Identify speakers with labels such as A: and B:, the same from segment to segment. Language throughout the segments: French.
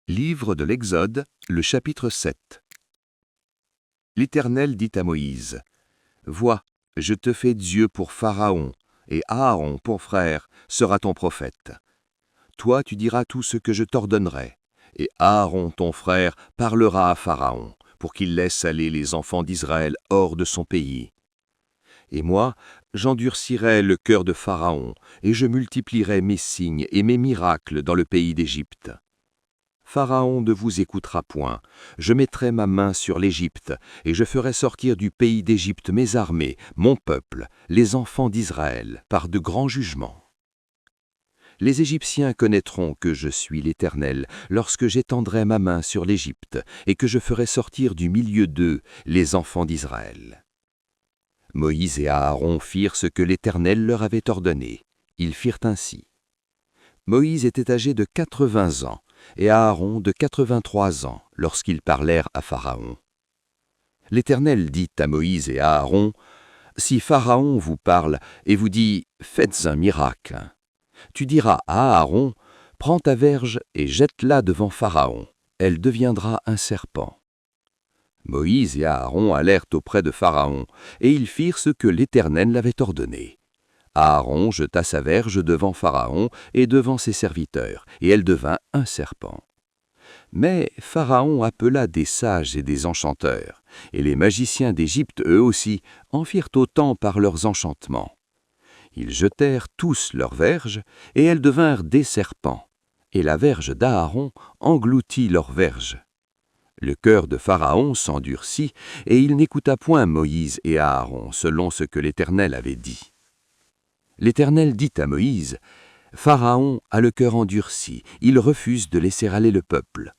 A: Livre de l'Exode, le chapitre 7. L'Éternel dit à Moïse, « Vois, je te fais Dieu pour Pharaon, et Aaron, pour frère, sera ton prophète. Toi, tu diras tout ce que je t'ordonnerai, et Aaron, ton frère, parlera à Pharaon, pour qu'il laisse aller les enfants d'Israël hors de son pays. Et moi, j'endurcirai le cœur de Pharaon, et je multiplierai mes signes et mes miracles dans le pays d'Égypte. Pharaon ne vous écoutera point, je mettrai ma main sur l'Égypte, et je ferai sortir du pays d'Égypte mes armées, mon peuple, les enfants d'Israël, par de grands jugements. Les Égyptiens connaîtront que je suis l'Éternel, lorsque j'étendrai ma main sur l'Égypte, et que je ferai sortir du milieu d'eux les enfants d'Israël. » Moïse et Aaron firent ce que l'Éternel leur avait ordonné. Ils firent ainsi. Moïse était âgé de 80 ans, et Aaron de 83 ans, lorsqu'ils parlèrent à Pharaon. L'Éternel dit à Moïse et à Aaron, « Si Pharaon vous parle et vous dit « Faites un miracle », tu diras à Aaron, « Prends ta verge et jette-la devant Pharaon, elle deviendra un serpent. » Moïse et Aaron allèrent auprès de Pharaon, et ils firent ce que l'Éternel l'avait ordonné. Aaron jeta sa verge devant Pharaon et devant ses serviteurs, et elle devint un serpent. Mais Pharaon appela des sages et des enchanteurs, et les magiciens d'Égypte, eux aussi, en firent autant par leurs enchantements. Ils jetèrent tous leurs verges, et elles devinrent des serpents, et la verge d'Aaron engloutit leurs verges. Le cœur de Pharaon s'endurcit, et il n'écouta point Moïse et Aaron, selon ce que l'Éternel avait dit. L'Éternel dit à Moïse, « Pharaon a le cœur endurci, il refuse de laisser aller le peuple.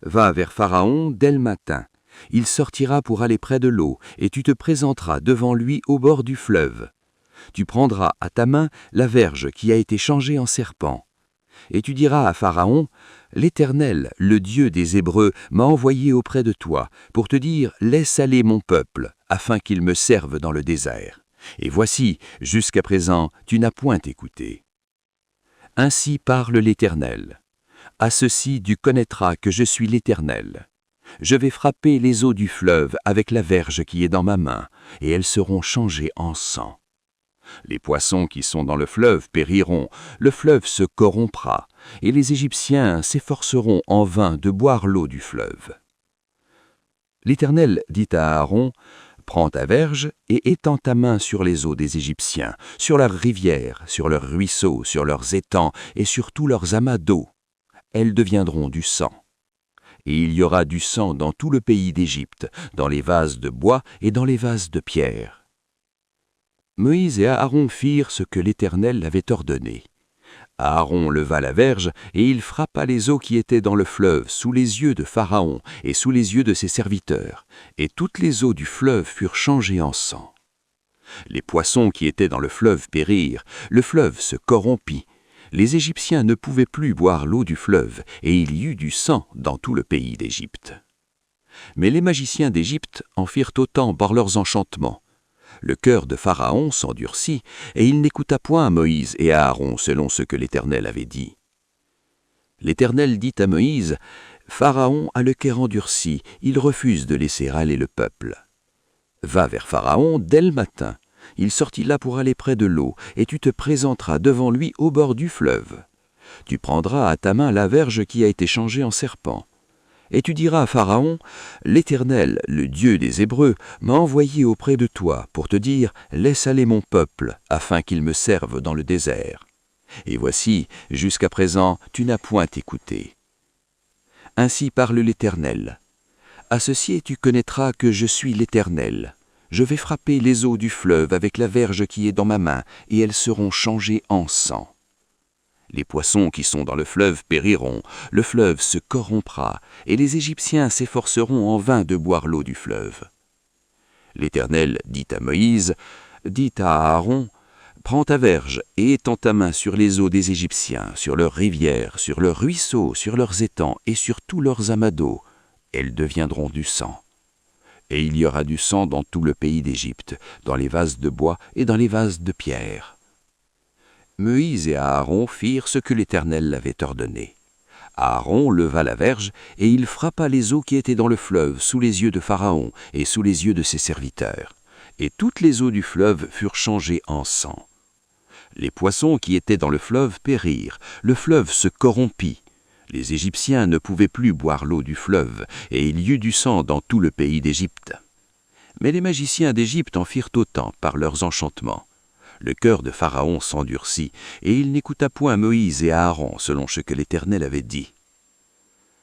A: Va vers Pharaon dès le matin, il sortira pour aller près de l'eau, et tu te présenteras devant lui au bord du fleuve. Tu prendras à ta main la verge qui a été changée en serpent. Et tu diras à Pharaon, « L'Éternel, le Dieu des Hébreux, m'a envoyé auprès de toi pour te dire, laisse aller mon peuple, afin qu'il me serve dans le désert. Et voici, jusqu'à présent, tu n'as point écouté. Ainsi parle l'Éternel. À ceci tu connaîtras que je suis l'Éternel. Je vais frapper les eaux du fleuve avec la verge qui est dans ma main, et elles seront changées en sang. Les poissons qui sont dans le fleuve périront, le fleuve se corrompra, et les Égyptiens s'efforceront en vain de boire l'eau du fleuve. » L'Éternel dit à Aaron, « Prends ta verge et étends ta main sur les eaux des Égyptiens, sur leurs rivières, sur leurs ruisseaux, sur leurs étangs et sur tous leurs amas d'eau. Elles deviendront du sang. Et il y aura du sang dans tout le pays d'Égypte, dans les vases de bois et dans les vases de pierre. » Moïse et Aaron firent ce que l'Éternel avait ordonné. Aaron leva la verge, et il frappa les eaux qui étaient dans le fleuve sous les yeux de Pharaon et sous les yeux de ses serviteurs, et toutes les eaux du fleuve furent changées en sang. Les poissons qui étaient dans le fleuve périrent, le fleuve se corrompit. Les Égyptiens ne pouvaient plus boire l'eau du fleuve, et il y eut du sang dans tout le pays d'Égypte. Mais les magiciens d'Égypte en firent autant par leurs enchantements. Le cœur de Pharaon s'endurcit, et il n'écouta point Moïse et Aaron selon ce que l'Éternel avait dit. L'Éternel dit à Moïse, « Pharaon a le cœur endurci, il refuse de laisser aller le peuple. Va vers Pharaon dès le matin, il sortira pour aller près de l'eau, et tu te présenteras devant lui au bord du fleuve. Tu prendras à ta main la verge qui a été changée en serpent. Et tu diras à Pharaon, « L'Éternel, le Dieu des Hébreux, m'a envoyé auprès de toi pour te dire, laisse aller mon peuple, afin qu'il me serve dans le désert. Et voici, jusqu'à présent, tu n'as point écouté. Ainsi parle l'Éternel. À ceci tu connaîtras que je suis l'Éternel. Je vais frapper les eaux du fleuve avec la verge qui est dans ma main, et elles seront changées en sang. Les poissons qui sont dans le fleuve périront, le fleuve se corrompra, et les Égyptiens s'efforceront en vain de boire l'eau du fleuve. » L'Éternel dit à Moïse, « Dis à Aaron, prends ta verge et étends ta main sur les eaux des Égyptiens, sur leurs rivières, sur leurs ruisseaux, sur leurs étangs et sur tous leurs amas d'eau. Elles deviendront du sang. Et il y aura du sang dans tout le pays d'Égypte, dans les vases de bois et dans les vases de pierre. »
B: Moïse et Aaron firent ce que l'Éternel avait ordonné. Aaron leva la verge, et il frappa les eaux qui étaient dans le fleuve sous les yeux de Pharaon et sous les yeux de ses serviteurs. Et toutes les eaux du fleuve furent changées en sang. Les poissons qui étaient dans le fleuve périrent, le fleuve se corrompit. Les Égyptiens ne pouvaient plus boire l'eau du fleuve, et il y eut du sang dans tout le pays d'Égypte. Mais les magiciens d'Égypte en firent autant par leurs enchantements. Le cœur de Pharaon s'endurcit, et il n'écouta point Moïse et Aaron selon ce que l'Éternel avait dit.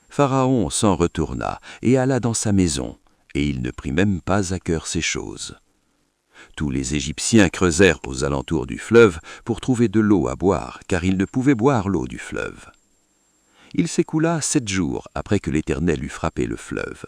B: Pharaon s'en retourna et alla dans sa maison, et il ne prit même pas à cœur ces choses. Tous les Égyptiens creusèrent aux alentours du fleuve pour trouver de l'eau à boire, car ils ne pouvaient boire l'eau du fleuve. Il s'écoula 7 jours après que l'Éternel eut frappé le fleuve.